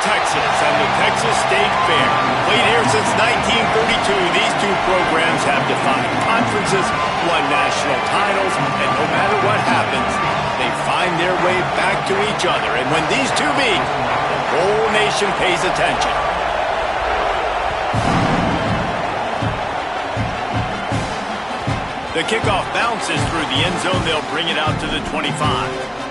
Texas and the Texas State Fair. Played here since 1932, these two programs have defined conferences, won national titles, and no matter what happens, they find their way back to each other. And when these two meet, the whole nation pays attention. The kickoff bounces through the end zone. They'll bring it out to the 25.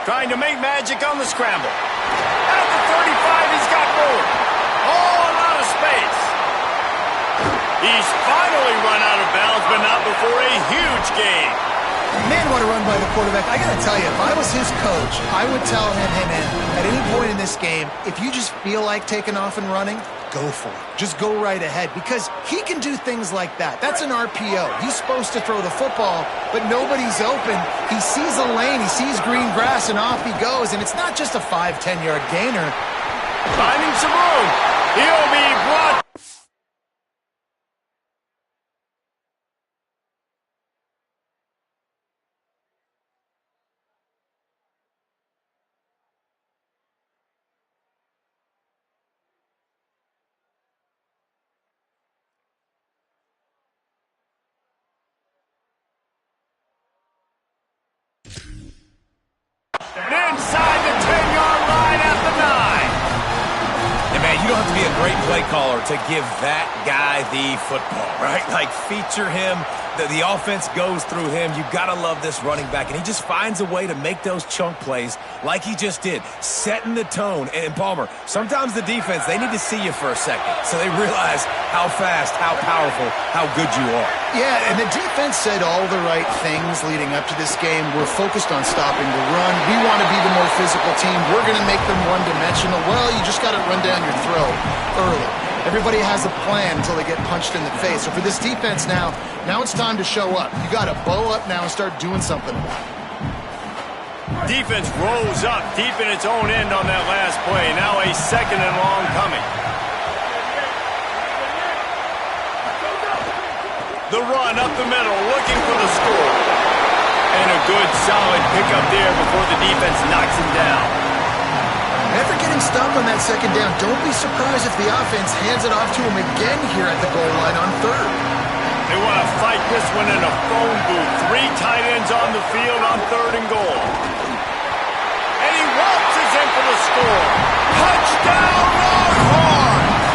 Trying to make magic on the scramble. At the 35, he's got room. Oh, a lot of space. He's finally run out of bounds, but not before a huge gain. Man, what a run by the quarterback. I got to tell you, if I was his coach, I would tell him, hey, man, at any point in this game, if you just feel like taking off and running, go for it. Just go right ahead because he can do things like that. That's an RPO. He's supposed to throw the football, but nobody's open. He sees a lane, he sees green grass, and off he goes. And it's not just a 5-10-yard gainer. Finding some room. He'll be brought. Inside the 10-yard line at the 9. And man, you don't have to be a great play caller to give that guy the football, right? Like, feature him. The offense goes through him. You got to love this running back. And he just finds a way to make those chunk plays like he just did, setting the tone. And Palmer, sometimes the defense, they need to see you for a second so they realize how fast, how powerful, how good you are. Yeah, and the defense said all the right things leading up to this game. We're focused on stopping the run. We want to be the more physical team. We're going to make them one-dimensional. Well, you just got to run down your throat early. Everybody has a plan until they get punched in the face. So for this defense now it's time to show up. You got to bow up now and start doing something about it. Defense rolls up deep in its own end on that last play. Now a 2nd and long coming. The run up the middle, looking for the score. And a good, solid pickup there before the defense knocks him down. After getting stopped on that 2nd down, don't be surprised if the offense hands it off to him again here at the goal line on 3rd. They want to fight this one in a phone booth. 3 tight ends on the field on 3rd and goal. And he waltzes in for the score. Touchdown, Longhorns!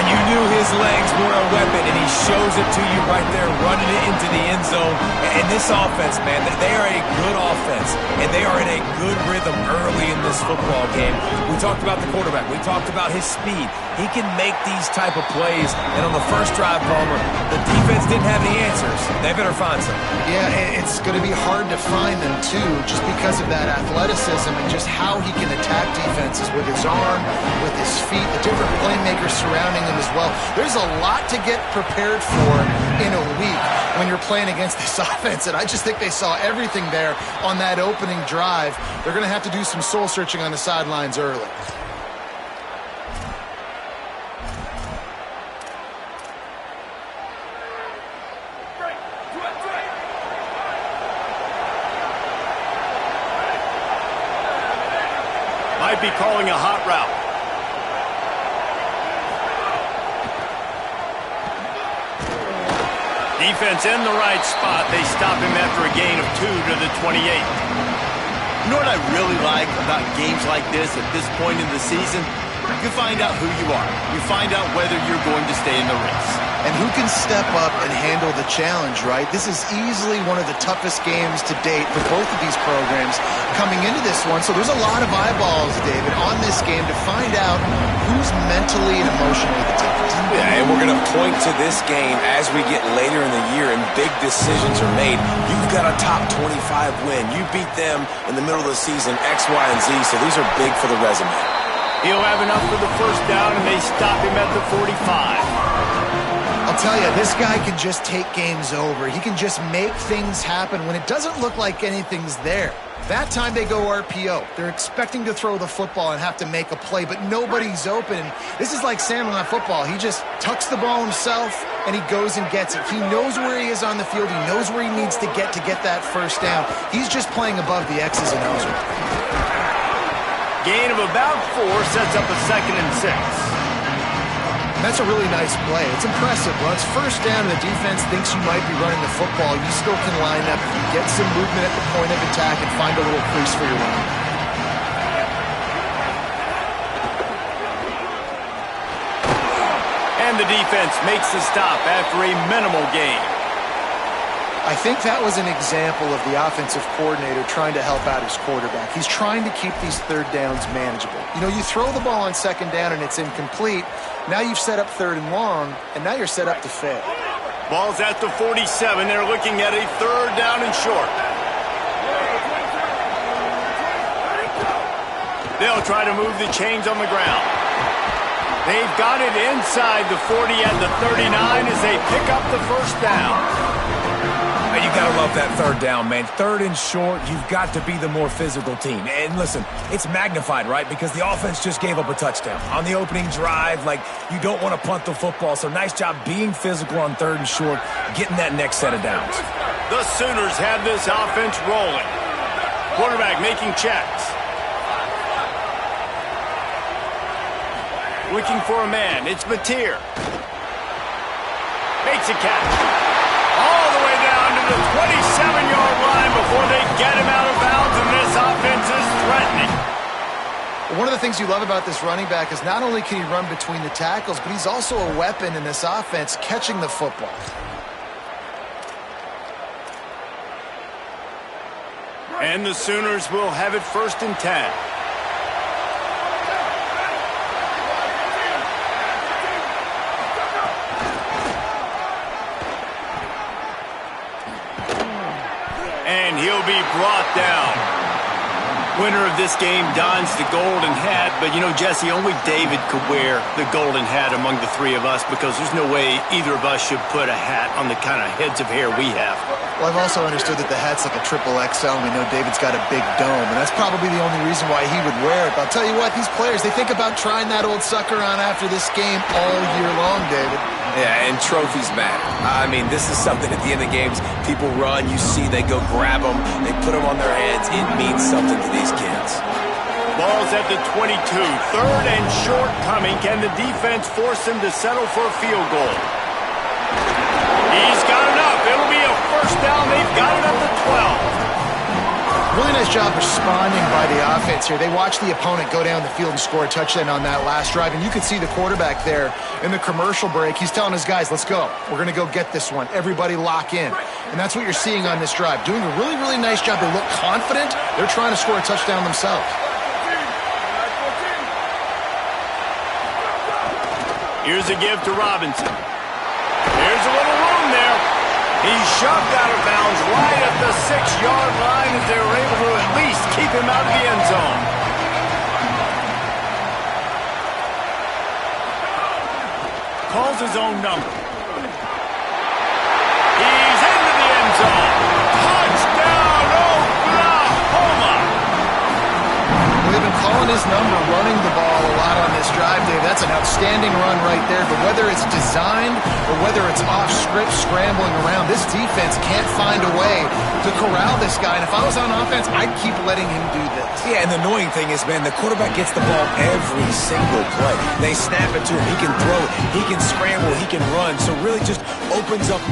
And you knew his legs were a weapon, and he shows it to you right there, running it into the end zone. And this offense, man, they are a good offense, and they are in a good rhythm early in this football game. We talked about the quarterback. We talked about his speed. He can make these type of plays. And on the first drive, Palmer, the defense didn't have any answers. They better find some. Yeah, it's going to be hard to find them, too, just because of that athleticism and just how he can attack defenses with his arm, with his feet, the different playmakers surrounding him as well. There's a lot to get prepared for in a week when you're playing against this offense, and I just think they saw everything there on that opening drive. They're going to have to do some soul-searching on the sidelines early. Might be calling a hot route. Defense in the right spot. They stop him after a gain of 2 to the 28. You know what I really like about games like this at this point in the season? You find out who you are. You find out whether you're going to stay in the race. And who can step up and handle the challenge, right? This is easily one of the toughest games to date for both of these programs coming into this one. So there's a lot of eyeballs, David, on this game to find out who's mentally and emotionally the toughest. Yeah, and we're going to point to this game as we get later in the year and big decisions are made. You've got a top 25 win. You beat them in the middle of the season, X, Y, and Z, so these are big for the resume. He'll have enough for the first down, and they stop him at the 45. A I'll tell you, this guy can just take games over. He can just make things happen when it doesn't look like anything's there. That time they go RPO. They're expecting to throw the football and have to make a play, but nobody's open. This is like Sandlot football. He just tucks the ball himself, and he goes and gets it. He knows where he is on the field. He knows where he needs to get that first down. He's just playing above the X's and O's. Gain of about 4 sets up a 2nd and 6. That's a really nice play. It's impressive. Well, it's first down and the defense thinks you might be running the football. You still can line up, get some movement at the point of attack, and find a little crease for your run. And the defense makes the stop after a minimal gain. I think that was an example of the offensive coordinator trying to help out his quarterback. He's trying to keep these third downs manageable. You know, you throw the ball on second down and it's incomplete. Now you've set up 3rd and long, and now you're set up to fail. Ball's at the 47. They're looking at a 3rd down and short. They'll try to move the chains on the ground. They've got it inside the 40 and the 39 as they pick up the first down. You got to love that 3rd down, man. 3rd and short, you've got to be the more physical team. And listen, it's magnified, right? Because the offense just gave up a touchdown. On the opening drive, like, you don't want to punt the football. So nice job being physical on 3rd and short, getting that next set of downs. The Sooners have this offense rolling. Quarterback making checks. Looking for a man. It's Mateer. Makes a catch. All the way down to the 27-yard line before they get him out of bounds, and this offense is threatening. One of the things you love about this running back is not only can he run between the tackles, but he's also a weapon in this offense catching the football. And the Sooners will have it 1st and 10. And he'll be brought down. Winner of this game dons the golden hat, but you know, Jesse, only David could wear the golden hat among the 3 of us because there's no way either of us should put a hat on the kind of heads of hair we have. Well, I've also understood that the hat's like a triple XL, and we know David's got a big dome, and that's probably the only reason why he would wear it. But I'll tell you what, these players, they think about trying that old sucker on after this game all year long, David. Yeah, and trophies matter. I mean, this is something at the end of games, people run, you see, they go grab them, they put them on their heads. It means something to these kids. Ball's at the 22. 3rd and short coming. Can the defense force him to settle for a field goal? He's got enough. It'll be a 1st down. They've got it up to 12. Really nice job responding by the offense here. They watched the opponent go down the field and score a touchdown on that last drive, and you could see the quarterback there in the commercial break. He's telling his guys, let's go. We're going to go get this one. Everybody lock in. And that's what you're seeing on this drive. Doing a really, really nice job. They look confident. They're trying to score a touchdown themselves. Here's a give to Robinson. There's a little room there. He's shoved out of bounds right at the 6-yard line as they were able to at least keep him out of the end zone. Calls his own number. He's into the end zone. Touchdown, Oklahoma! They've been calling his number, running the ball a lot on this drive, Dave. That's an outstanding run right there. But whether it's designed or whether it's off script, scrambling around, this defense can't find a way to corral this guy. And if I was on offense, I'd keep letting him do this. Yeah, and the annoying thing is, man, the quarterback gets the ball every single play. They snap it to him. He can throw it. He can scramble. He can run. So really just opens up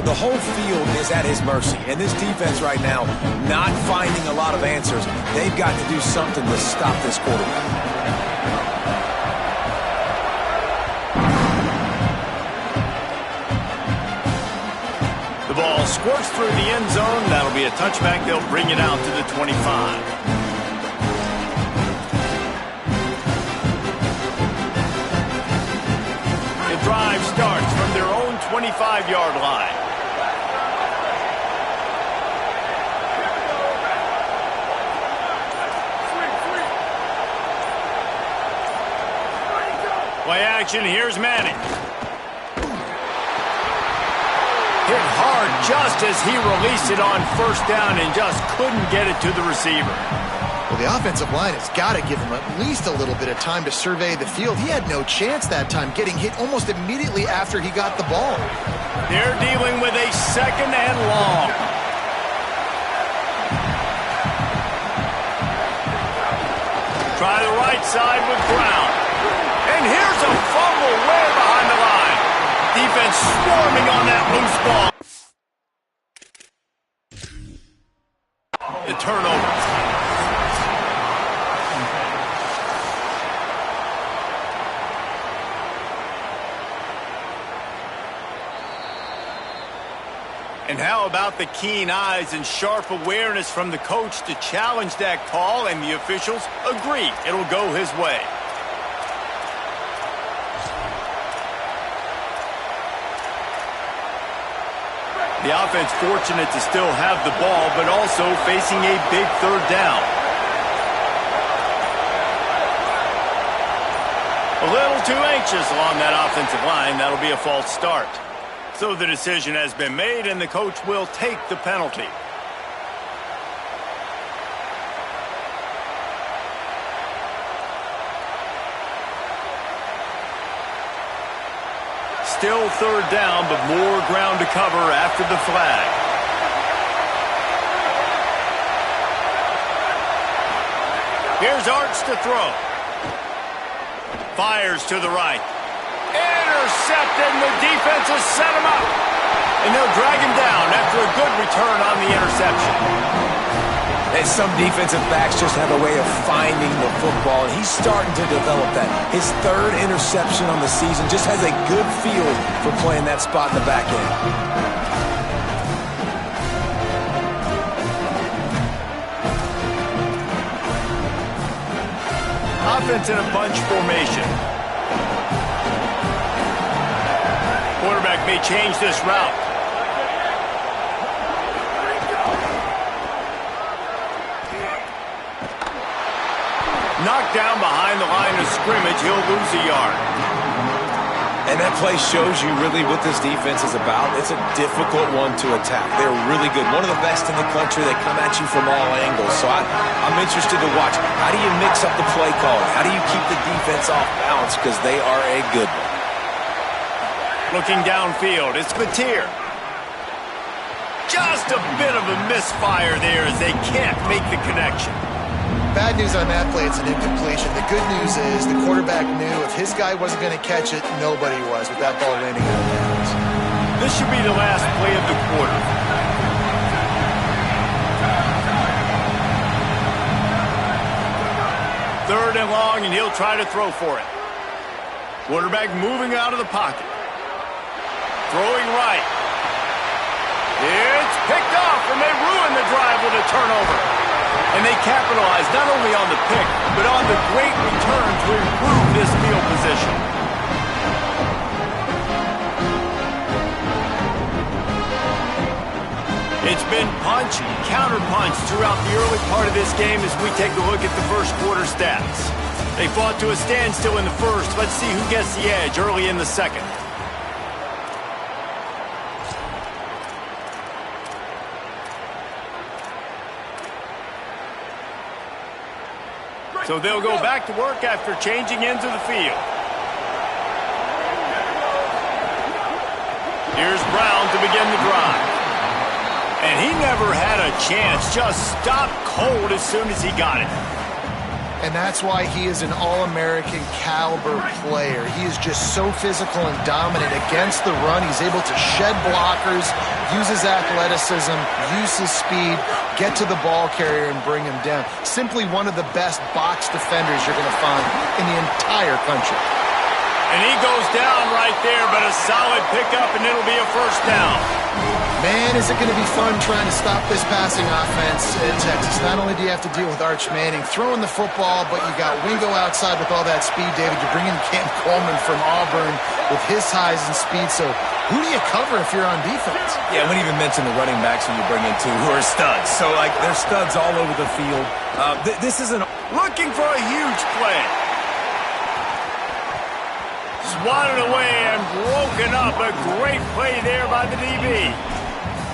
the whole field is at his mercy. And this defense right now, not finding a lot of answers. They've got to do something to stop this quarterback. The ball squirts through the end zone. That'll be a touchback. They'll bring it out to the 25. The drive starts from their own 25-yard line. Play action, here's Manning. start just as he released it on first down and just couldn't get it to the receiver. Well, the offensive line has got to give him at least a little bit of time to survey the field. He had no chance that time, getting hit almost immediately after he got the ball. They're dealing with a second and long. Try the right side with Brown. And here's a fumble way behind the line. Defense swarming on that loose ball. The turnover. And how about the keen eyes and sharp awareness from the coach to challenge that call, and the officials agree it'll go his way. The offense fortunate to still have the ball, but also facing a big third down. A little too anxious along that offensive line. That'll be a false start. So the decision has been made, and the coach will take the penalty. Still third down, but more ground to cover after the flag. Here's Arch to throw. Fires to the right. Intercepted, and the defense has set him up. And they'll drag him down after a good return on the interception. And some defensive backs just have a way of finding the football, and he's starting to develop that. His third interception on the season, just has a good feel for playing that spot in the back end. Offense in a bunch formation. Quarterback may change this route. Knocked down behind the line of scrimmage, he'll lose a yard. And that play shows you really what this defense is about. It's a difficult one to attack. They're really good. One of the best in the country. They come at you from all angles. So I'm interested to watch. How do you mix up the play calling? How do you keep the defense off balance? Because they are a good one. Looking downfield, it's Mateer. Just a bit of a misfire there as they can't make the connection. Bad news on that play, it's an incompletion. The good news is the quarterback knew if his guy wasn't going to catch it, nobody was with that ball landing out of bounds. This should be the last play of the quarter. Third and long, and he'll try to throw for it. Quarterback moving out of the pocket. Throwing right. It's picked off, and they ruin the drive with a turnover. And they capitalize not only on the pick, but on the great return to improve this field position. It's been punch, counter-punch throughout the early part of this game as we take a look at the first quarter stats. They fought to a standstill in the first. Let's see who gets the edge early in the second. So they'll go back to work after changing into the field. Here's Brown to begin the drive. And he never had a chance, just stopped cold as soon as he got it. And that's why he is an All-American caliber player. He is just so physical and dominant against the run. He's able to shed blockers, use his athleticism, use his speed, get to the ball carrier and bring him down. Simply one of the best box defenders you're going to find in the entire country. And he goes down right there, but a solid pickup, and it'll be a first down. Man, is it going to be fun trying to stop this passing offense in Texas. Not only do you have to deal with Arch Manning throwing the football, but you got Wingo outside with all that speed, David. You're bringing Cam Coleman from Auburn with his size and speed. So who do you cover if you're on defense? Yeah, we didn't even mention the running backs when you bring in two who are studs. So, like, they're studs all over the field. This isn't looking for a huge play. Swatted away and broken up. A great play there by the DB.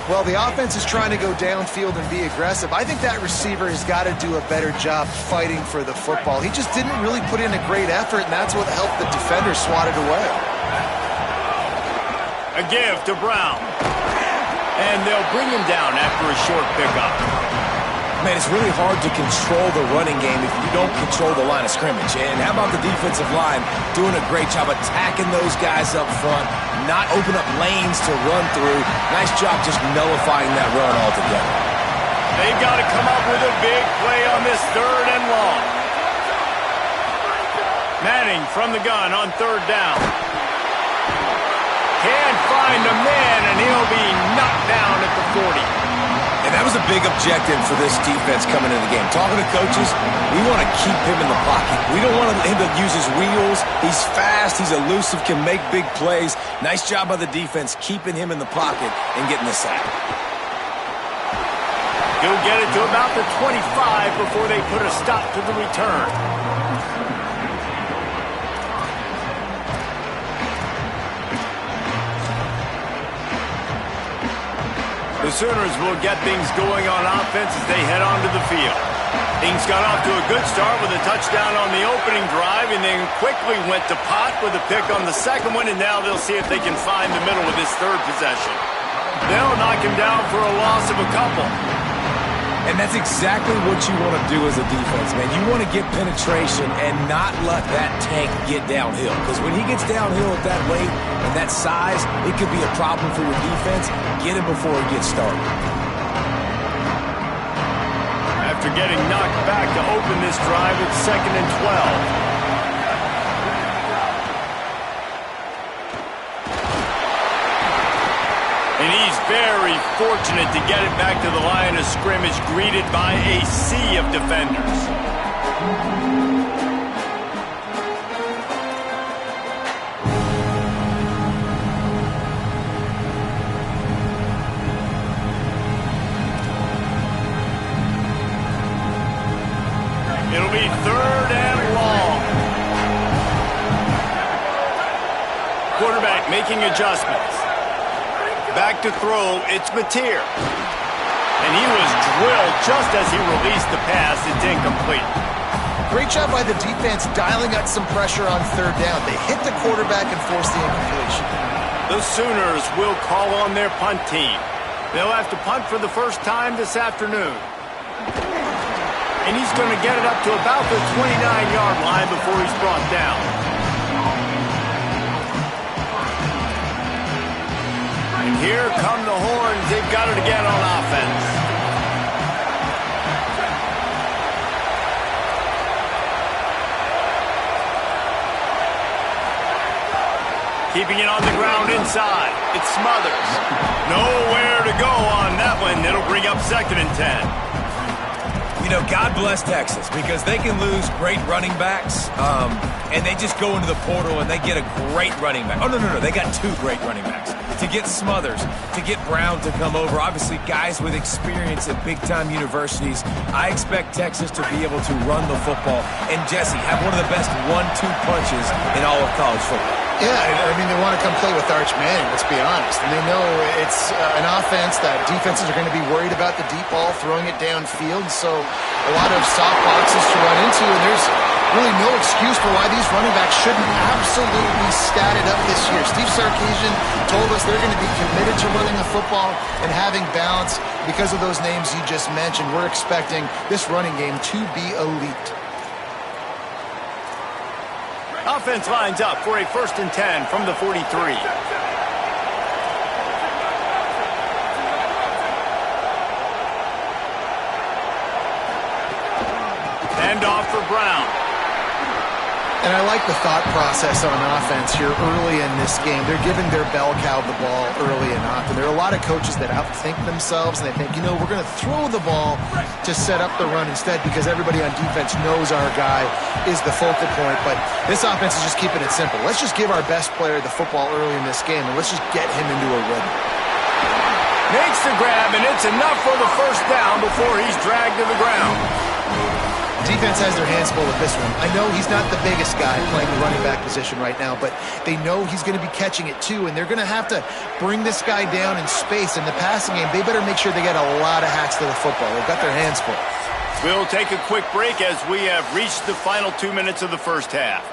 Well, the offense is trying to go downfield and be aggressive. I think that receiver has got to do a better job fighting for the football. He just didn't really put in a great effort, and that's what helped the defender swat it away. A give to Brown. And they'll bring him down after a short pickup. Man, it's really hard to control the running game if you don't control the line of scrimmage. And how about the defensive line doing a great job attacking those guys up front, not open up lanes to run through. Nice job just nullifying that run altogether. They've got to come up with a big play on this 3rd and long. Manning from the gun on 3rd down. Can't find a man, and he'll be knocked down at the 40. And that was a big objective for this defense coming into the game. Talking to coaches, we want to keep him in the pocket. We don't want him to use his wheels. He's fast, he's elusive, can make big plays. Nice job by the defense keeping him in the pocket and getting the sack. He'll get it to about the 25 before they put a stop to the return. The Sooners will get things going on offense as they head onto the field. Things got off to a good start with a touchdown on the opening drive and then quickly went to Pot with a pick on the second one, and now they'll see if they can find the middle with this 3rd possession. They'll knock him down for a loss of a couple. And that's exactly what you want to do as a defense, man. You want to get penetration and not let that tank get downhill. Because when he gets downhill at that weight and that size, it could be a problem for your defense. Get him before he gets started. After getting knocked back to open this drive, it's 2nd and 12. And he's very fortunate to get it back to the line of scrimmage, greeted by a sea of defenders. It'll be 3rd and long. Quarterback making adjustments. Back to throw, it's Mateer. And he was drilled just as he released the pass. It's incomplete. Great job by the defense dialing out some pressure on 3rd down. They hit the quarterback and forced the incompletion. The Sooners will call on their punt team. They'll have to punt for the first time this afternoon. And he's going to get it up to about the 29-yard line before he's brought down. And here come the horns. They've got it again on offense. Keeping it on the ground inside. It's Smothers. Nowhere to go on that one. It'll bring up 2nd and 10. You know, God bless Texas because they can lose great running backs, and they just go into the portal and they get a great running back. Oh, no. They got 2 great running backs. To get Smothers, to get Brown to come over, obviously guys with experience at big-time universities. I expect Texas to be able to run the football and, Jesse, have one of the best 1-2 punches in all of college football. Yeah, I mean, they want to come play with Arch Manning, let's be honest. And they know it's an offense that defenses are going to be worried about the deep ball, throwing it downfield. So a lot of soft boxes to run into, and there's really no excuse for why these running backs shouldn't absolutely stat it up this year. Steve Sarkisian told us they're going to be committed to running the football and having balance because of those names you just mentioned. We're expecting this running game to be elite. Offense lines up for a 1st and 10 from the 43. Hand off for Brown. And I like the thought process on offense here early in this game. They're giving their bell cow the ball early and often. There are a lot of coaches that outthink themselves, and they think, you know, we're going to throw the ball to set up the run instead because everybody on defense knows our guy is the focal point. But this offense is just keeping it simple. Let's just give our best player the football early in this game, and let's just get him into a rhythm. Makes the grab, and it's enough for the 1st down before he's dragged to the ground. Defense defense has their hands full with this one. I know he's not the biggest guy playing the running back position right now, but they know he's going to be catching it too, and they're going to have to bring this guy down in space. In the passing game, they better make sure they get a lot of hacks to the football. They've got their hands full. We'll take a quick break as we have reached the final 2 minutes of the first half.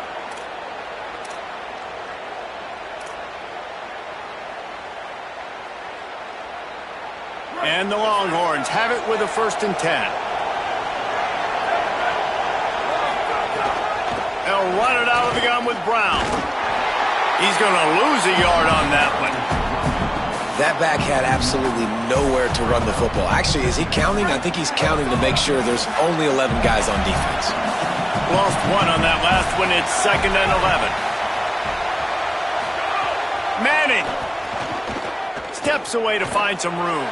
And the Longhorns have it with a 1st and 10. They'll run it out of the gun with Brown. He's going to lose a yard on that one. That back had absolutely nowhere to run the football. Actually, is he counting? I think he's counting to make sure there's only 11 guys on defense. Lost one on that last one. It's 2nd and 11. Manning steps away to find some room.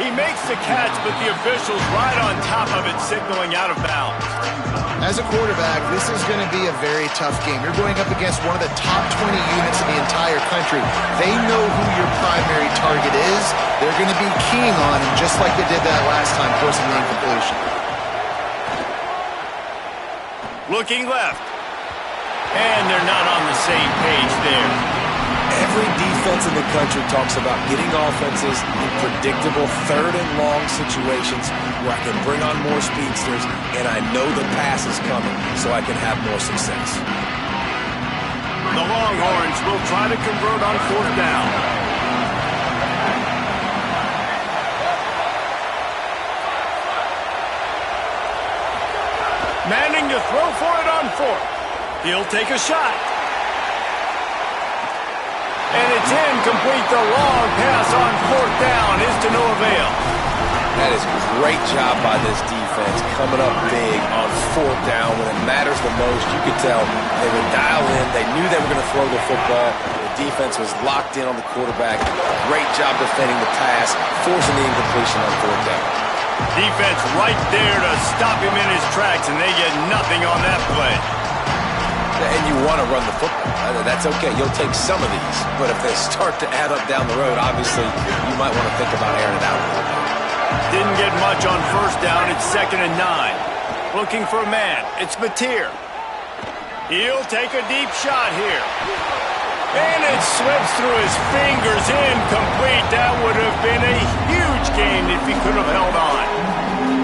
He makes the catch, but the official's right on top of it, signaling out of bounds. As a quarterback, this is going to be a very tough game. You're going up against one of the top 20 units in the entire country. They know who your primary target is. They're going to be keying on him, just like they did that last time, forcing the incompletion. Looking left. And they're not on the same page there. Every defense in the country talks about getting offenses in predictable 3rd and long situations where I can bring on more speedsters and I know the pass is coming so I can have more success. The Longhorns will try to convert on 4th down. Manning to throw for it on 4th. He'll take a shot. And it's incomplete. The long pass on 4th down is to no avail. That is a great job by this defense, coming up big on 4th down when it matters the most. You could tell they were dialed in. They knew they were going to throw the football. The defense was locked in on the quarterback. Great job defending the pass, forcing the incompletion on 4th down. Defense right there to stop him in his tracks, and they get nothing on that play. And you want to run the football. That's okay. You'll take some of these. But if they start to add up down the road, obviously, you might want to think about airing it out a little bit. Didn't get much on 1st down. It's 2nd and 9. Looking for a man. It's Mateer. He'll take a deep shot here. And it slips through his fingers. Incomplete. That would have been a huge gain if he could have held on.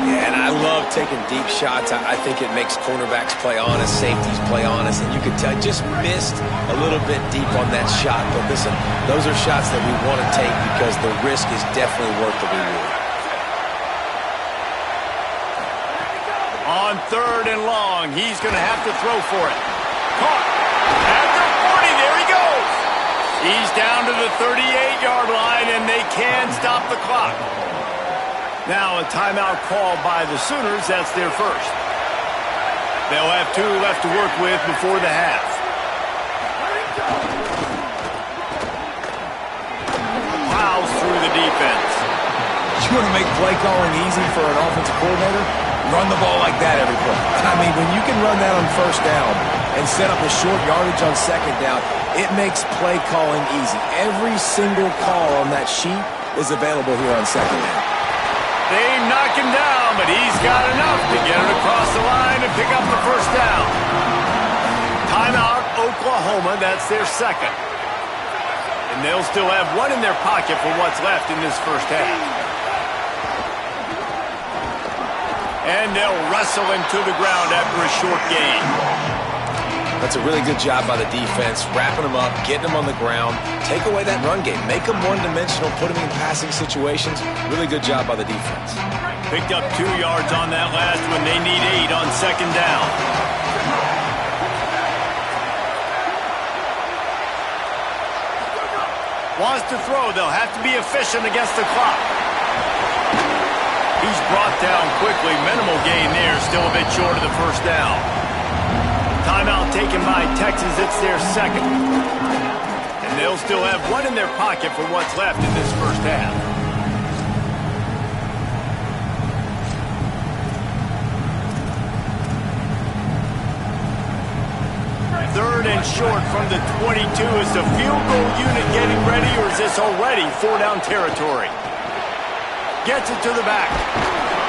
And I love taking deep shots. I think it makes cornerbacks play honest, safeties play honest, and you can tell just missed a little bit deep on that shot. But listen, those are shots that we want to take because the risk is definitely worth the reward. On 3rd and long, he's going to have to throw for it. Caught. At the 40, there he goes. He's down to the 38-yard line, and they can stop the clock. Now a timeout called by the Sooners. That's their 1st. They'll have 2 left to work with before the half. Plows through the defense. You want to make play calling easy for an offensive coordinator? Run the ball like that every play. I mean, when you can run that on 1st down and set up a short yardage on 2nd down, it makes play calling easy. Every single call on that sheet is available here on 2nd down. They knock him down, but he's got enough to get it across the line and pick up the 1st down. Timeout, Oklahoma. That's their 2nd. And they'll still have 1 in their pocket for what's left in this 1st half. And they'll wrestle him to the ground after a short gain. That's a really good job by the defense, wrapping them up, getting them on the ground, take away that run game, make them one-dimensional, put them in passing situations. Really good job by the defense. Picked up 2 yards on that last one. They need 8 on 2nd down. Wants to throw. They'll have to be efficient against the clock. He's brought down quickly. Minimal gain there. Still a bit short of the 1st down. Timeout taken by Texas. It's their 2nd. And they'll still have 1 in their pocket for what's left in this 1st half. Third and short from the 22. Is the field goal unit getting ready, or is this already 4-down territory? Gets it to the back.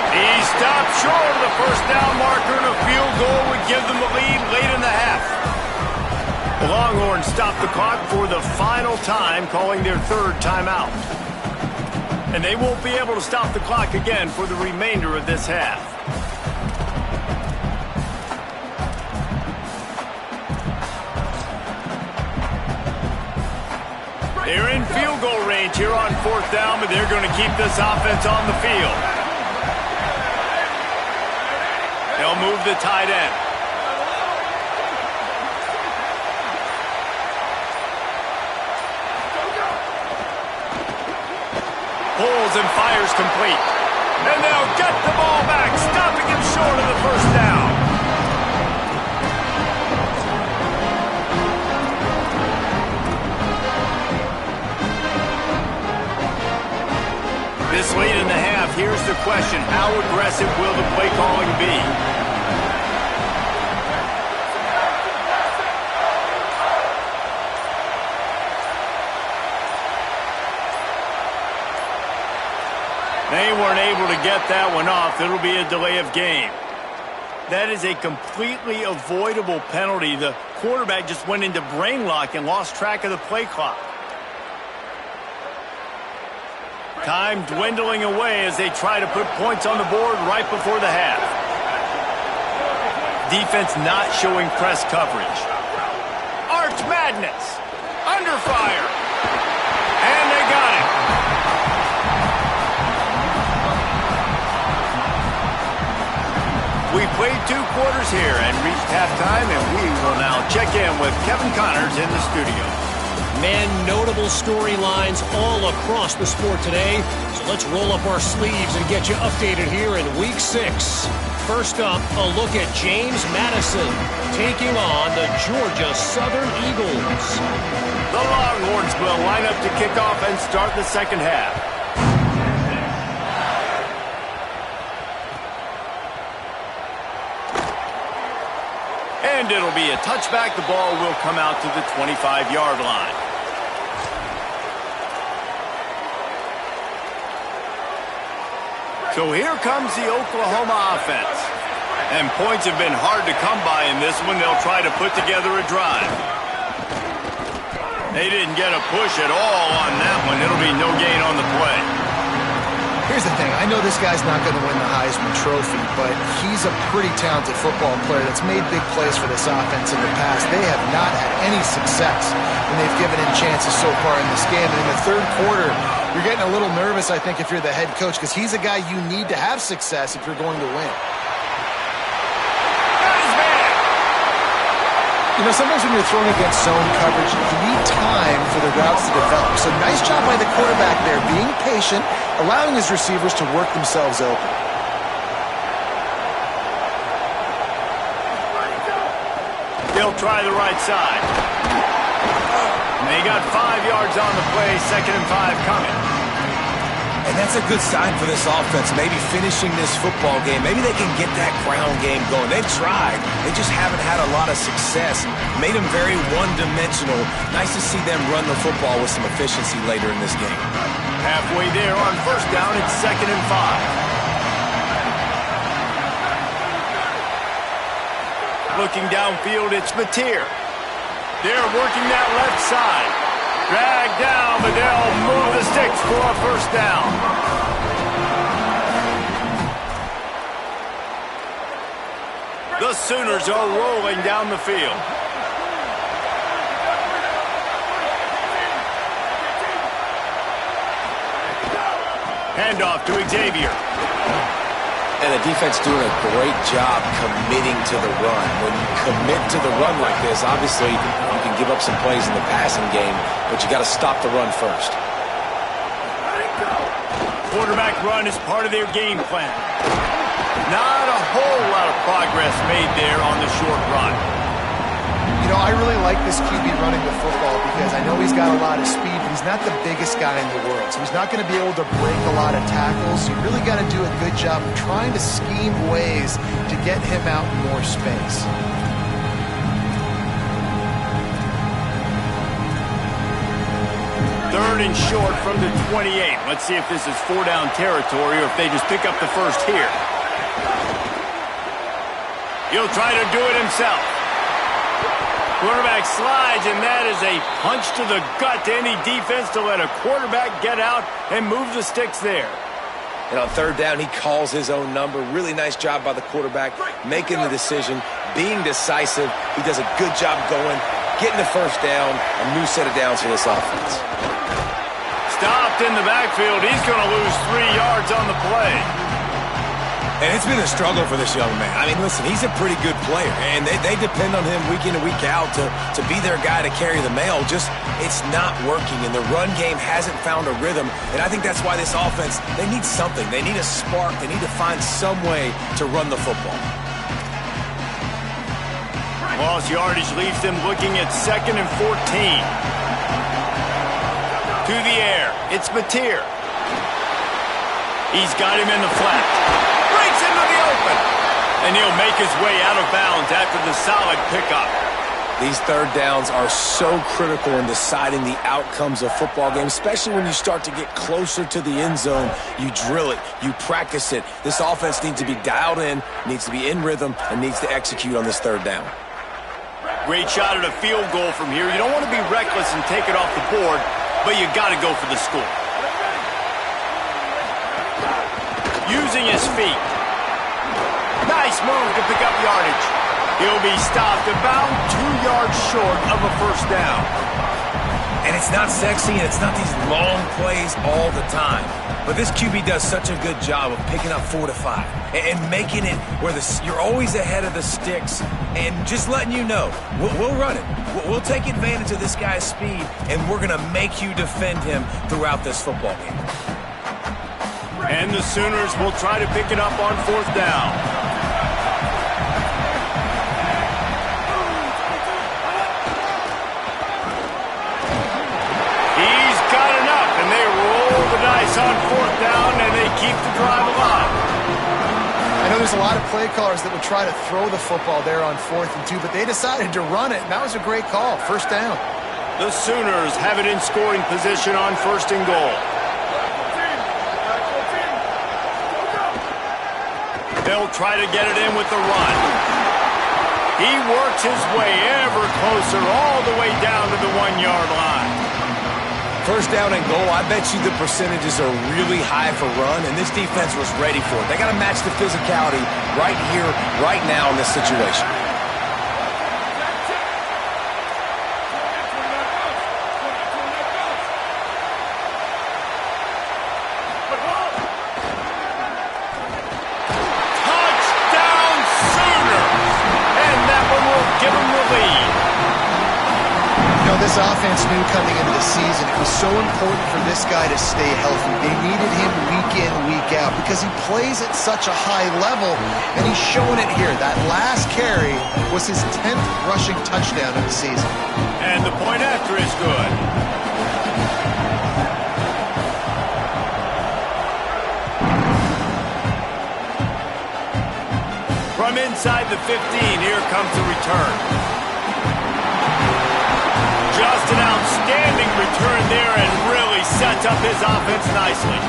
He stopped short of the first down marker, and a field goal would give them the lead late in the half. The Longhorns stopped the clock for the final time, calling their third timeout. And they won't be able to stop the clock again for the remainder of this half. They're in field goal range here on fourth down, but they're going to keep this offense on the field. They'll move the tight end. Pulls and fires complete. And they'll get the ball back, stopping him short of the first down. This late in the half, here's the question. How aggressive will the play calling be? They weren't able to get that one off. It'll be a delay of game. That is a completely avoidable penalty. The quarterback just went into brain lock and lost track of the play clock. Time dwindling away as they try to put points on the board right before the half. Defense not showing press coverage. Arch Madness. Under fire. And they got it. We played 2 quarters here and reached halftime, and we will now check in with Kevin Connors in the studio. Man, notable storylines all across the sport today. So let's roll up our sleeves and get you updated here in Week 6. First up, a look at James Madison taking on the Georgia Southern Eagles. The Longhorns will line up to kick off and start the second half. And it'll be a touchback. The ball will come out to the 25-yard line. So here comes the Oklahoma offense. And points have been hard to come by in this one. They'll try to put together a drive. They didn't get a push at all on that one. It'll be no gain on the play. Here's the thing. I know this guy's not going to win the Heisman Trophy, but he's a pretty talented football player that's made big plays for this offense in the past. They have not had any success when they've given him chances so far in this game. And in the third quarter, you're getting a little nervous, I think, if you're the head coach, because he's a guy you need to have success if you're going to win. You know, sometimes when you're thrown against zone coverage, you need time for the routes to develop. So nice job by the quarterback there, being patient, allowing his receivers to work themselves open. They'll try the right side. And they got 5 yards on the play, 2nd and 5 coming. And that's a good sign for this offense, maybe finishing this football game. Maybe they can get that ground game going. They've tried. They just haven't had a lot of success. Made them very one-dimensional. Nice to see them run the football with some efficiency later in this game. Halfway there on first down, it's 2nd and 5. Looking downfield, it's Mateer. They're working that left side. Dragged down, but they'll move the sticks for a first down. The Sooners are rolling down the field. Handoff to Xavier. And the defense doing a great job committing to the run. When you commit to the run like this, obviously you can give up some plays in the passing game, but you got to stop the run first. Quarterback run is part of their game plan. Not a whole lot of progress made there on the short run. You know, I really like this QB running the football because I know he's got a lot of speed, but he's not the biggest guy in the world. So he's not going to be able to break a lot of tackles. You really got to do a good job of trying to scheme ways to get him out in more space. 3rd and short from the 28. Let's see if this is 4-down territory or if they just pick up the first here. He'll try to do it himself. Quarterback slides, and that is a punch to the gut to any defense to let a quarterback get out and move the sticks there. And on 3rd down, he calls his own number. Really nice job by the quarterback, making the decision, being decisive. He does a good job going, getting the 1st down, a new set of downs for this offense. Stopped in the backfield. He's going to lose 3 yards on the play. And it's been a struggle for this young man. I mean, listen, he's a pretty good player, and they depend on him week in and week out to be their guy to carry the mail. Just, it's not working, and the run game hasn't found a rhythm. And I think that's why this offense, they need something. They need a spark. They need to find some way to run the football. Lost yardage leaves them looking at 2nd and 14. To the air. It's Mateer. He's got him in the flat. Breaks into the open. And he'll make his way out of bounds after the solid pickup. These 3rd downs are so critical in deciding the outcomes of football games, especially when you start to get closer to the end zone. You drill it. You practice it. This offense needs to be dialed in, needs to be in rhythm, and needs to execute on this 3rd down. Great shot at a field goal from here. You don't want to be reckless and take it off the board, but you got to go for the score. Using his feet. Nice move to pick up yardage. He'll be stopped about 2 yards short of a 1st down. And it's not sexy, and it's not these long plays all the time. But this QB does such a good job of picking up 4 to 5 and making it where you're always ahead of the sticks and just letting you know, we'll run it. We'll take advantage of this guy's speed, and we're going to make you defend him throughout this football game. And the Sooners will try to pick it up on 4th down. He's got enough, and they roll the dice on 4th down, and they keep the drive alive. I know there's a lot of play callers that would try to throw the football there on 4th and 2, but they decided to run it, and that was a great call. 1st down. The Sooners have it in scoring position on 1st and goal. They'll try to get it in with the run. He works his way ever closer all the way down to the 1-yard line. 1st down and goal, I bet you the percentages are really high for run, and this defense was ready for it. They got to match the physicality right here, right now in this situation. This offense knew coming into the season it was so important for this guy to stay healthy. They needed him week in, week out because he plays at such a high level, and he's showing it here. That last carry was his 10th rushing touchdown of the season. And the point after is good. From inside the 15, here comes the return. Just an outstanding return there and really sets up his offense nicely.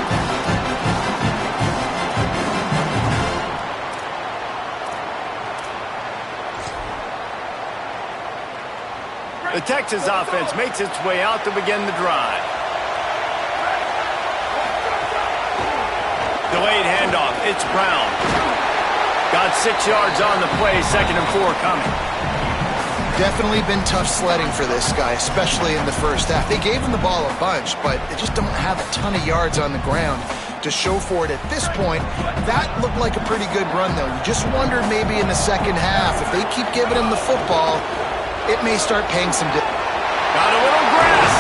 The Texas offense makes its way out to begin the drive. Delayed handoff. It's Brown. Got 6 yards on the play. 2nd and 4 coming. Definitely been tough sledding for this guy, especially in the 1st half. They gave him the ball a bunch, but they just don't have a ton of yards on the ground to show for it at this point. That looked like a pretty good run, though. You just wondered maybe in the 2nd half, if they keep giving him the football, it may start paying some dividends. Got a little grass.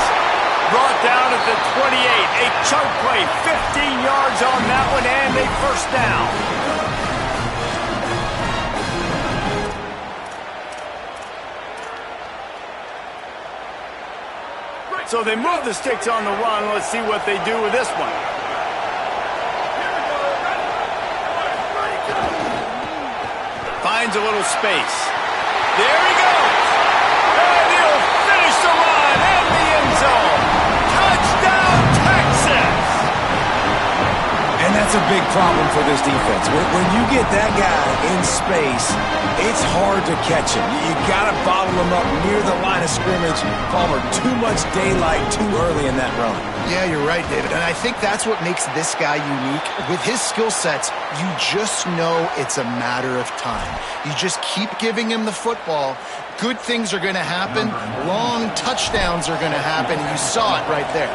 Brought down at the 28. A chunk play, 15 yards on that one, and a 1st down. So they move the sticks on the run. Let's see what they do with this one. Finds a little space. There he goes. And he'll finish the run in the end zone. Touchdown! That's a big problem for this defense. When you get that guy in space, it's hard to catch him. You got to bottle him up near the line of scrimmage. Palmer, too much daylight too early in that run. Yeah, you're right, David. And I think that's what makes this guy unique. With his skill sets, you just know it's a matter of time. You just keep giving him the football. Good things are going to happen. Long touchdowns are going to happen. You saw it right there.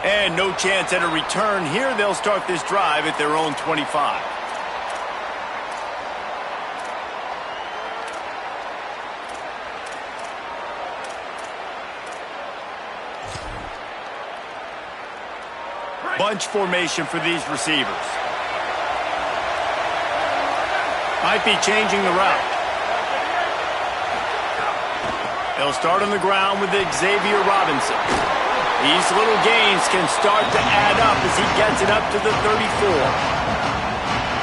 And no chance at a return here. They'll start this drive at their own 25. Bunch formation for these receivers. Might be changing the route. They'll start on the ground with Xavier Robinson. These little gains can start to add up as he gets it up to the 34.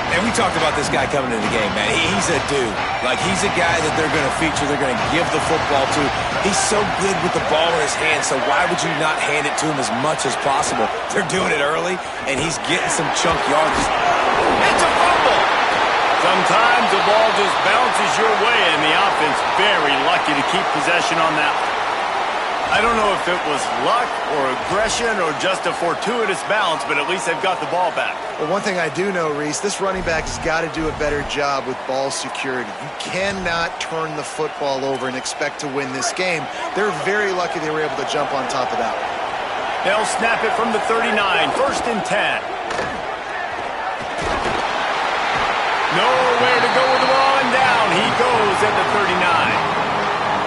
And we talked about this guy coming into the game, man. He's a dude. Like, he's a guy that they're going to feature, they're going to give the football to. He's so good with the ball in his hand, so why would you not hand it to him as much as possible? They're doing it early, and he's getting some chunk yards. It's a fumble! Sometimes the ball just bounces your way, and the offense very lucky to keep possession on that one. I don't know if it was luck or aggression or just a fortuitous bounce, but at least they've got the ball back. Well, one thing I do know, Reese, this running back has got to do a better job with ball security. You cannot turn the football over and expect to win this game. They're very lucky they were able to jump on top of that one. They'll snap it from the 39, 1st and 10. Nowhere to go with the ball, and down he goes at the 39.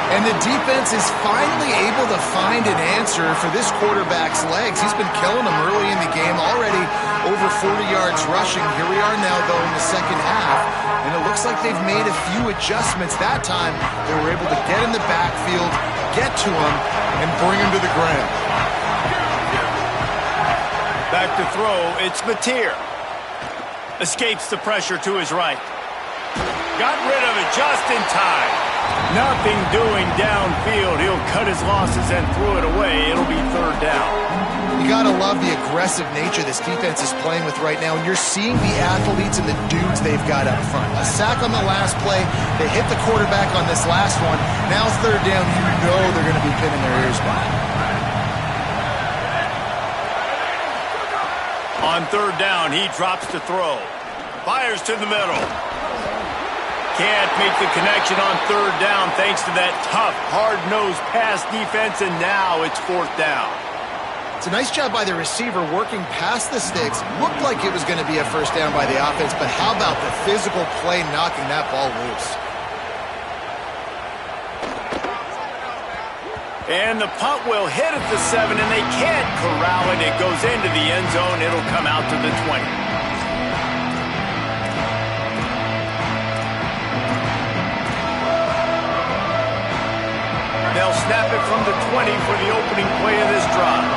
And the defense is finally able to find an answer for this quarterback's legs. He's been killing them early in the game, already over 40 yards rushing. Here we are now, though, in the second half. And it looks like they've made a few adjustments. That time, they were able to get in the backfield, get to him, and bring him to the ground. Back to throw, it's Mateer. Escapes the pressure to his right. Got rid of it just in time. Nothing doing downfield. He'll cut his losses and throw it away. It'll be 3rd down. You got to love the aggressive nature this defense is playing with right now, and you're seeing the athletes and the dudes they've got up front. A sack on the last play. They hit the quarterback on this last one. Now 3rd down, you know they're going to be pinning their ears back. On 3rd down, he drops to throw. Fires to the middle. Can't make the connection on 3rd down thanks to that tough, hard-nosed pass defense, and now it's 4th down. It's a nice job by the receiver working past the sticks. Looked like it was going to be a 1st down by the offense, but how about the physical play knocking that ball loose? And the punt will hit at the 7, and they can't corral it. It goes into the end zone. It'll come out to the 20. They'll snap it from the 20 for the opening play of this drive.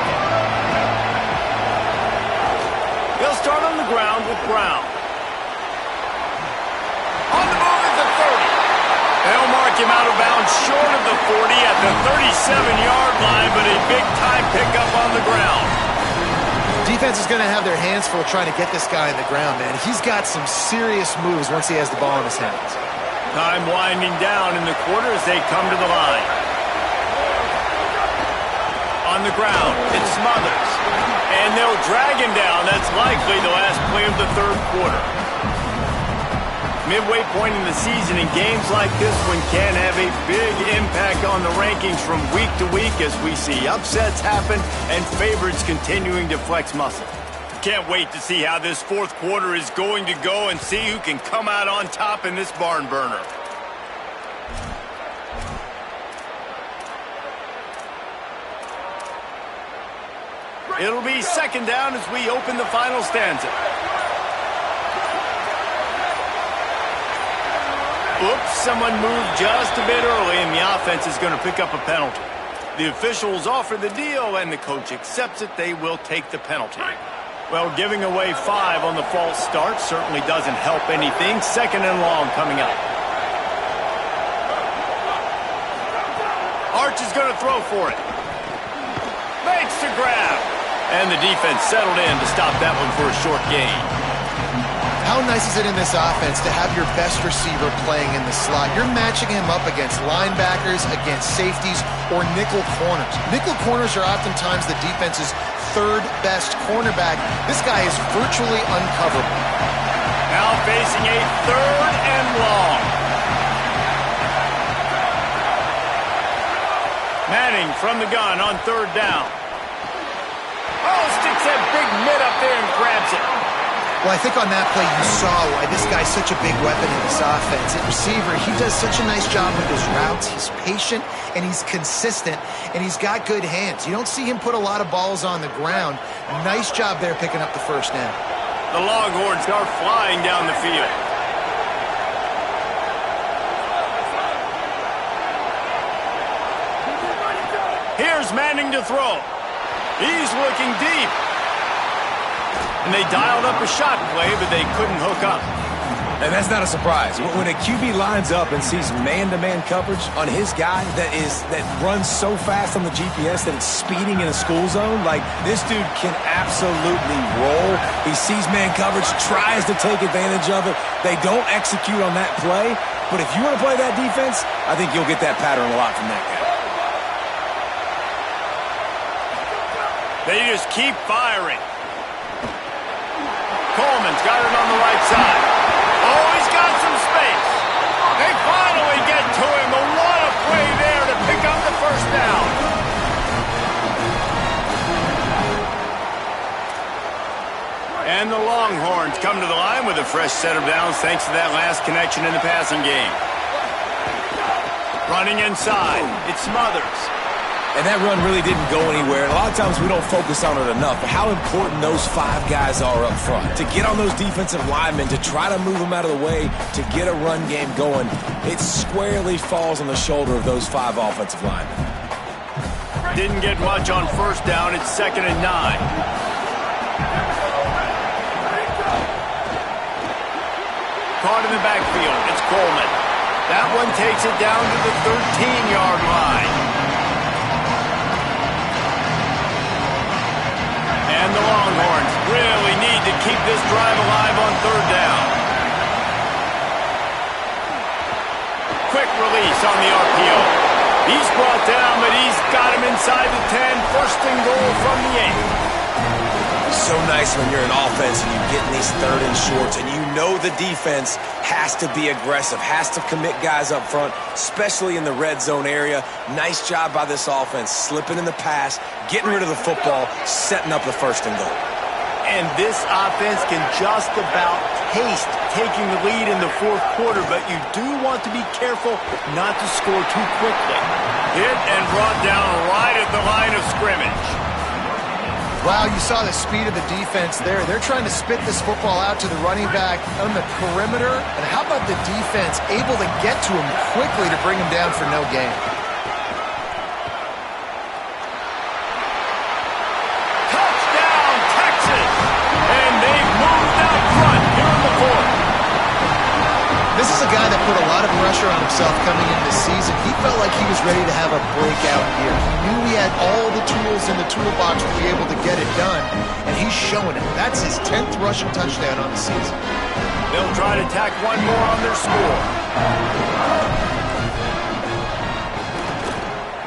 They'll start on the ground with Brown. On the move at the 30. They'll mark him out of bounds short of the 40 at the 37-yard line, but a big-time pickup on the ground. Defense is going to have their hands full trying to get this guy in the ground, man. He's got some serious moves once he has the ball in his hands. Time winding down in the quarter as they come to the line. On the ground, it Smothers. And they'll drag him down. That's likely the last play of the 3rd quarter. Midway point in the season, and games like this one can have a big impact on the rankings from week to week as we see upsets happen and favorites continuing to flex muscle. Can't wait to see how this 4th quarter is going to go and see who can come out on top in this barn burner. It'll be 2nd down as we open the final stanza. Oops, someone moved just a bit early, and the offense is going to pick up a penalty. The officials offer the deal, and the coach accepts it. They will take the penalty. Well, giving away 5 on the false start certainly doesn't help anything. 2nd and long coming up. Arch is going to throw for it. Makes And the defense settled in to stop that one for a short gain. How nice is it in this offense to have your best receiver playing in the slot? You're matching him up against linebackers, against safeties, or nickel corners. Nickel corners are oftentimes the defense's third best cornerback. This guy is virtually uncoverable. Now facing a 3rd and long. Manning from the gun on 3rd down. Oh, sticks that big mitt up there and grabs it. Well, I think on that play you saw why this guy's such a big weapon in this offense. At receiver, he does such a nice job with his routes. He's patient, and he's consistent, and he's got good hands. You don't see him put a lot of balls on the ground. Nice job there picking up the 1st down. The Longhorns are flying down the field. Here's Manning to throw. He's looking deep. And they dialed up a shot play, but they couldn't hook up. And that's not a surprise. When a QB lines up and sees man-to-man coverage on his guy that runs so fast on the GPS that it's speeding in a school zone, like, this dude can absolutely roll. He sees man coverage, tries to take advantage of it. They don't execute on that play. But if you want to play that defense, I think you'll get that pattern a lot from that guy. They just keep firing. Coleman's got it on the right side. Oh, he's got some space. They finally get to him. But what a play there to pick up the 1st down. And the Longhorns come to the line with a fresh set of downs thanks to that last connection in the passing game. Running inside. It's Smothers. And that run really didn't go anywhere. A lot of times we don't focus on it enough, but how important those 5 guys are up front. To get on those defensive linemen, to try to move them out of the way, to get a run game going, it squarely falls on the shoulder of those 5 offensive linemen. Didn't get much on 1st down. It's 2nd and 9. Caught in the backfield. It's Coleman. That one takes it down to the 13-yard line. And the Longhorns really need to keep this drive alive on 3rd down. Quick release on the RPO. He's brought down, but he's got him inside the 10. 1st and goal from the 8. So nice when you're an offense and you get in these 3rd and shorts and you know the defense has to be aggressive, has to commit guys up front, especially in the red zone area. Nice job by this offense, slipping in the pass, getting rid of the football, setting up the 1st and goal. And this offense can just about taste taking the lead in the 4th quarter, but you do want to be careful not to score too quickly. Hit and brought down right at the line of scrimmage. Wow, you saw the speed of the defense there. They're trying to spit this football out to the running back on the perimeter. And how about the defense able to get to him quickly to bring him down for no gain? Touchdown, Texas! And they've moved out front here in the 4th. This is a guy that put a lot of pressure on himself coming into the season. He felt like he was ready to have a breakout year. He knew he had all the tools in the toolbox to be able to get it done, and he's showing it. That's his 10th rushing touchdown on the season. They'll try to tack one more on their score.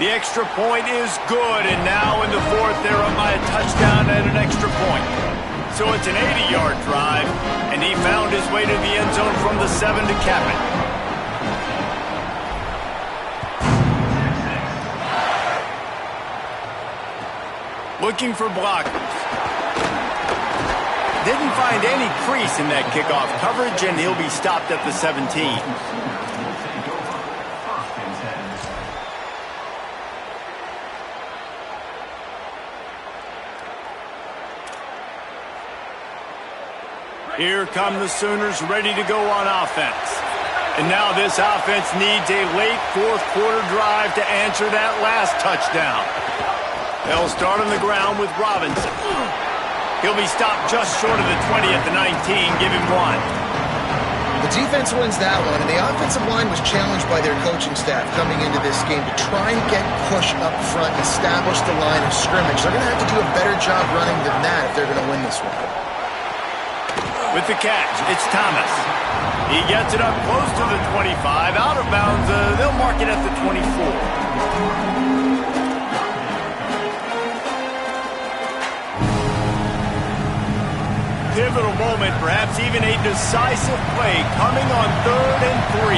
The extra point is good, and now in the 4th, they're up by a touchdown and an extra point. So it's an 80-yard drive, and he found his way to the end zone from the 7 to cap it. Looking for blockers. Didn't find any crease in that kickoff coverage, and he'll be stopped at the 17. Here come the Sooners ready to go on offense. And now this offense needs a late 4th quarter drive to answer that last touchdown. They'll start on the ground with Robinson. He'll be stopped just short of the 20 at the 19. Give him 1. The defense wins that one, and the offensive line was challenged by their coaching staff coming into this game to try and get push up front and establish the line of scrimmage. They're going to have to do a better job running than that if they're going to win this one. With the catch, it's Thomas. He gets it up close to the 25. Out of bounds, they'll mark it at the 24. Pivotal moment, perhaps even a decisive play coming on 3rd and 3.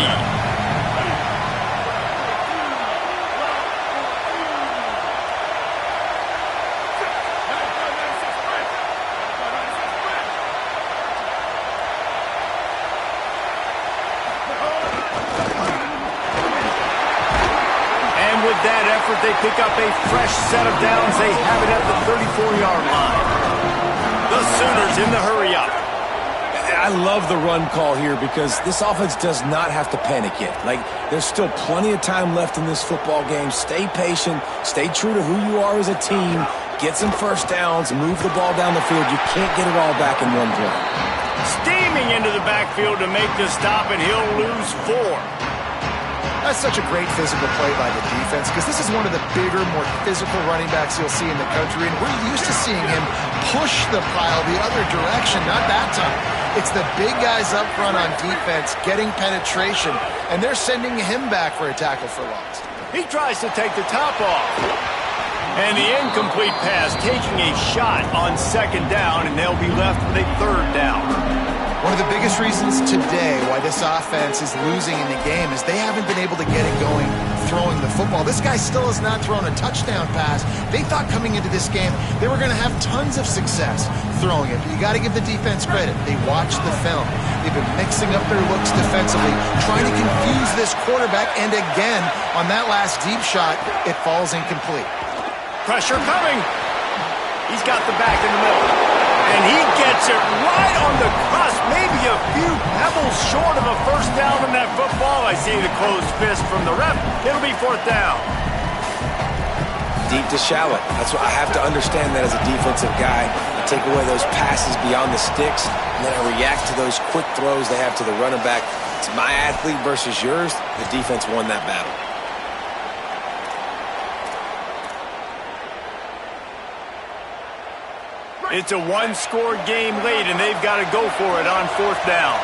And with that effort, they pick up a fresh set of downs. They have it at the 34-yard line. The Sooners in the hurry up. I love the run call here because this offense does not have to panic yet. Like, there's still plenty of time left in this football game. Stay patient. Stay true to who you are as a team. Get some first downs. Move the ball down the field. You can't get it all back in one play. Steaming into the backfield to make the stop, and he'll lose 4. That's such a great physical play by the defense because this is one of the bigger, more physical running backs you'll see in the country, and we're used to seeing him push the pile the other direction, not that time. It's the big guys up front on defense getting penetration, and they're sending him back for a tackle for loss. He tries to take the top off. And the incomplete pass taking a shot on 2nd down, and they'll be left with a 3rd down. One of the biggest reasons today why this offense is losing in the game is they haven't been able to get it going throwing the football. This guy still has not thrown a touchdown pass. They thought coming into this game they were going to have tons of success throwing it. But you got to give the defense credit. They watched the film. They've been mixing up their looks defensively, trying to confuse this quarterback, and again, on that last deep shot, it falls incomplete. Pressure coming. He's got the back in the middle. And he gets it right on the cusp, maybe a few pebbles short of a 1st down on that football. I see the closed fist from the ref. It'll be 4th down. Deep to shallow. That's what I have to understand that as a defensive guy. I take away those passes beyond the sticks, and then I react to those quick throws they have to the running back. It's my athlete versus yours. The defense won that battle. It's a 1-score game late, and they've got to go for it on 4th down.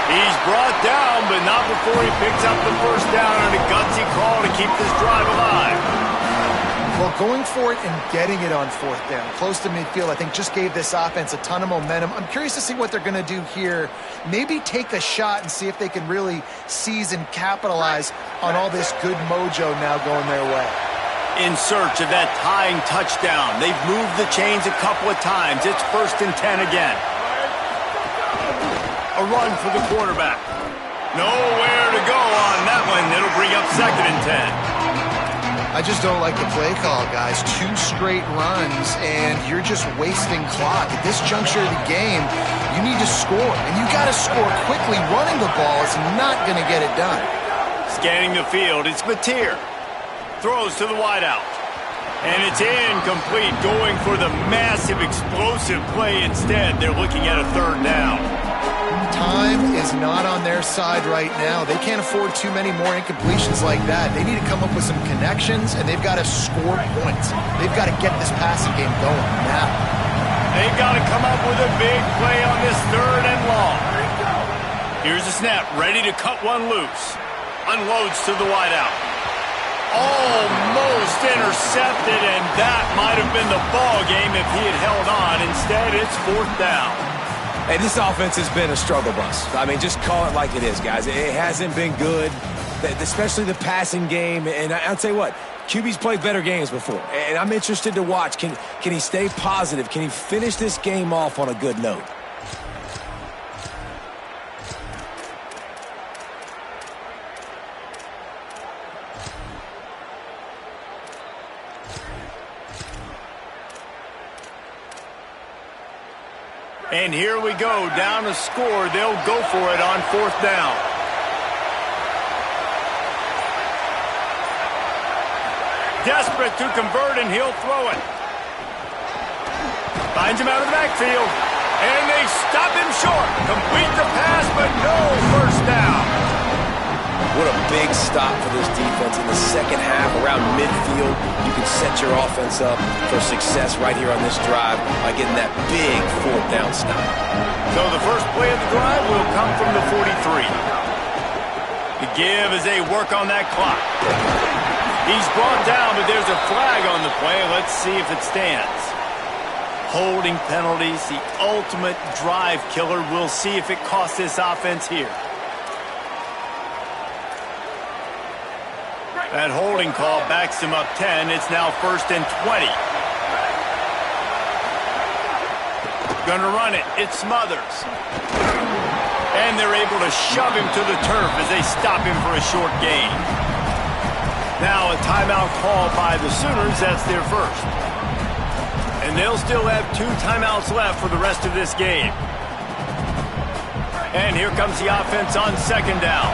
He's brought down, but not before he picks up the 1st down on a gutsy call to keep this drive alive. Well, going for it and getting it on 4th down, close to midfield, I think just gave this offense a ton of momentum. I'm curious to see what they're going to do here. Maybe take a shot and see if they can really seize and capitalize on all this good mojo now going their way. In search of that tying touchdown. They've moved the chains a couple of times. It's 1st and 10 again. A run for the quarterback. Nowhere to go on that one. It'll bring up 2nd and 10. I just don't like the play call, guys. 2 straight runs, and you're just wasting clock. At this juncture of the game, you need to score, and you got to score quickly. Running the ball is not going to get it done. Scanning the field, it's Mateer. Throws to the wideout. And it's incomplete, going for the massive, explosive play instead. They're looking at a 3rd down. Time is not on their side right now. They can't afford too many more incompletions like that. They need to come up with some connections, and they've got to score points. They've got to get this passing game going now. They've got to come up with a big play on this 3rd and long. Here's a snap, ready to cut one loose. Unloads to the wideout. Almost intercepted, and that might have been the ball game if he had held on. Instead, it's 4th down. Hey, this offense has been a struggle bus. I mean, just call it like it is, guys. It hasn't been good, especially the passing game. And I'll tell you what, QB's played better games before. And I'm interested to watch. Can he stay positive? Can he finish this game off on a good note? And here we go, down to score. They'll go for it on 4th down. Desperate to convert, and he'll throw it. Finds him out of the backfield. And they stop him short. Complete the pass, but no first down. What a big stop for this defense in the second half. Around midfield, you can set your offense up for success right here on this drive by getting that big fourth down stop. So the first play of the drive will come from the 43. The give as they work on that clock. He's brought down, but there's a flag on the play. Let's see if it stands. Holding penalties, the ultimate drive killer. We'll see if it costs this offense here. That holding call backs him up 10. It's now 1st and 20. Gonna run it. It Smothers. And they're able to shove him to the turf as they stop him for a short gain. Now a timeout call by the Sooners. That's their first. And they'll still have 2 timeouts left for the rest of this game. And here comes the offense on 2nd down.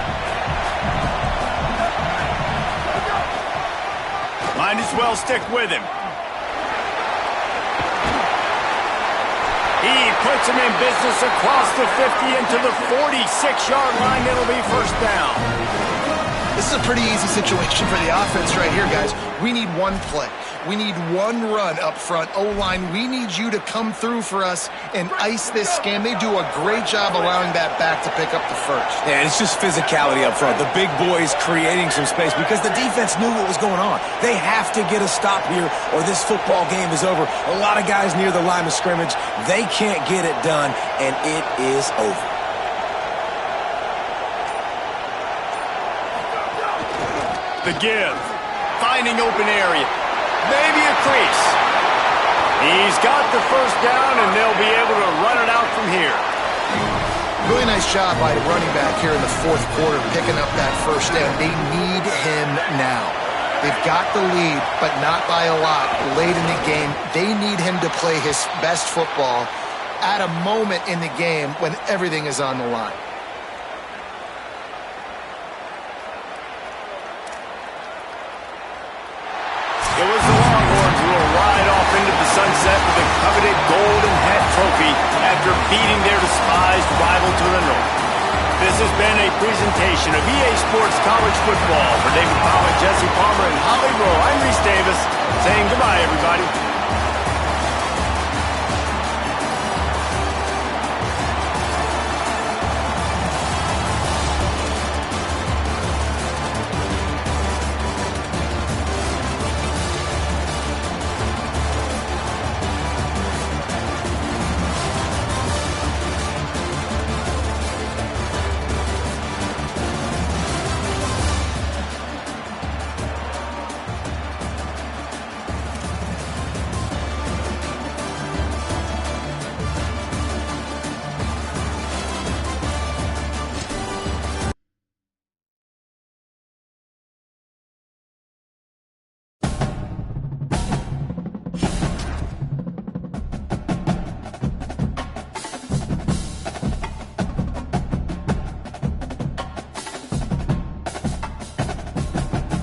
Might as well stick with him. He puts him in business across the 50 into the 46-yard line. It'll be first down. This is a pretty easy situation for the offense right here, guys. We need one play. We need one run up front. O-line, we need you to come through for us and ice this scam. They do a great job allowing that back to pick up the first. Yeah, it's just physicality up front. The big boys creating some space because the defense knew what was going on. They have to get a stop here or this football game is over. A lot of guys near the line of scrimmage, they can't get it done, and it is over. The give. Finding open area. Maybe a crease. He's got the first down, and they'll be able to run it out from here. Really nice job by the running back here in the 4th quarter picking up that first down. They need him now. They've got the lead, but not by a lot late in the game. They need him to play his best football at a moment in the game when everything is on the line. It was the Longhorns who will ride off into the sunset with the coveted Golden Hat Trophy after beating their despised rival to the north. This has been a presentation of EA Sports College Football. For David Pollack, Jesse Palmer, and Holly Rowe, I'm Reese Davis saying goodbye, everybody.